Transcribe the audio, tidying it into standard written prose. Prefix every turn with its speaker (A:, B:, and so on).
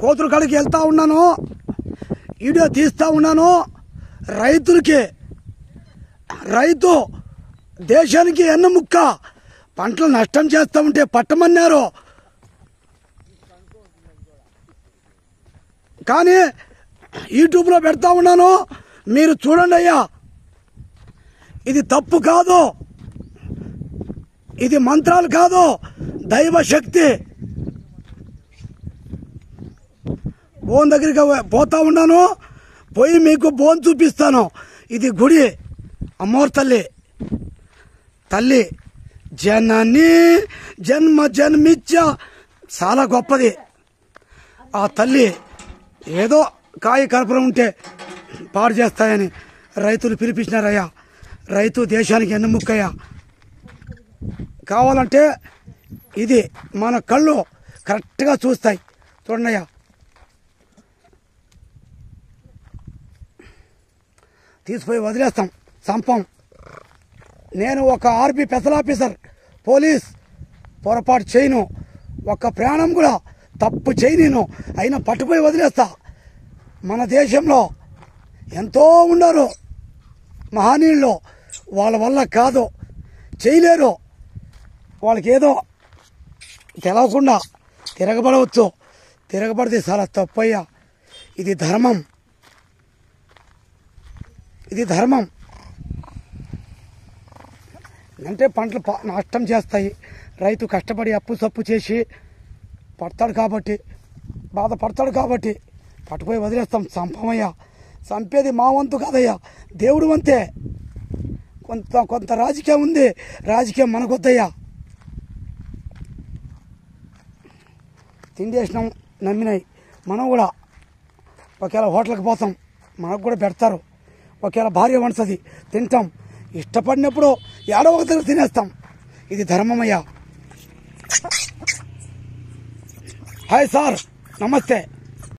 A: కోతుల కాడికి వెళ్తా ఉన్నాను, వీడియో తీస్తా ఉన్నాను. రైతు దేశానికి ఎన్నముక్క పంటలు నష్టం చేస్తా ఉంటే పట్టమన్నారు. కానీ యూట్యూబ్లో పెడతా ఉన్నాను, మీరు చూడండి అయ్యా. ఇది తప్పు కాదు, ఇది మంత్రాలు కాదు, దైవ శక్తి. బోన్ దగ్గరికి పోతా ఉన్నాను, పోయి మీకు బోన్ చూపిస్తాను. ఇది గుడి, అమ్మోరు తల్లి జనని జన్మిచ్చ చాలా గొప్పది. ఆ తల్లి ఏదో కాయ కర్పూరం ఉంటే పాడు చేస్తాయని రైతులు పిలిపించినారయ్యా. రైతు దేశానికి ఎన్నముక్కయ్యా. కావాలంటే ఇది మన కళ్ళు కరెక్ట్గా చూస్తాయి. చూడయ్యా, తీసిపోయి వదిలేస్తాం, చంపం. నేను ఒక ఆర్మీ స్పెషల్ ఆఫీసర్, పోలీస్, పొరపాటు చేయను, ఒక్క ప్రాణం కూడా తప్పు చేయను, అయినా పట్టుపోయి వదిలేస్తా. మన దేశంలో ఎంతో ఉన్నారు మహనీయులు, వాళ్ళ వల్ల కాదు, చేయలేరు. వాళ్ళకి ఏదో తెలవకుండా తిరగబడవచ్చు, తిరగబడితే చాలా తప్పయ్యా. ఇది ధర్మం, ఇది ధర్మం. అంటే పంటలు నష్టం చేస్తాయి. రైతు కష్టపడి అప్పు సప్పు చేసి పడతాడు కాబట్టి, బాధపడతాడు కాబట్టి పట్టుపోయి వదిలేస్తాం, చంపమయ్యా. చంపేది మా వంతు కాదయ్యా, దేవుడు వంతే. కొంత రాజకీయం ఉంది, రాజకీయం మనకొద్దయ్యా. తిండి వేసినాం, నమ్మినాయి. మనం కూడా ఒకవేళ హోటల్కి పోతాం, మనకు కూడా పెడతారు. ఒకవేళ భార్య వండుతుంది, తింటాం. ఇష్టపడినప్పుడు ఏడో ఒక దగ్గర తినేస్తాం. ఇది ధర్మమయ్యా. హాయ్ సార్, నమస్తే.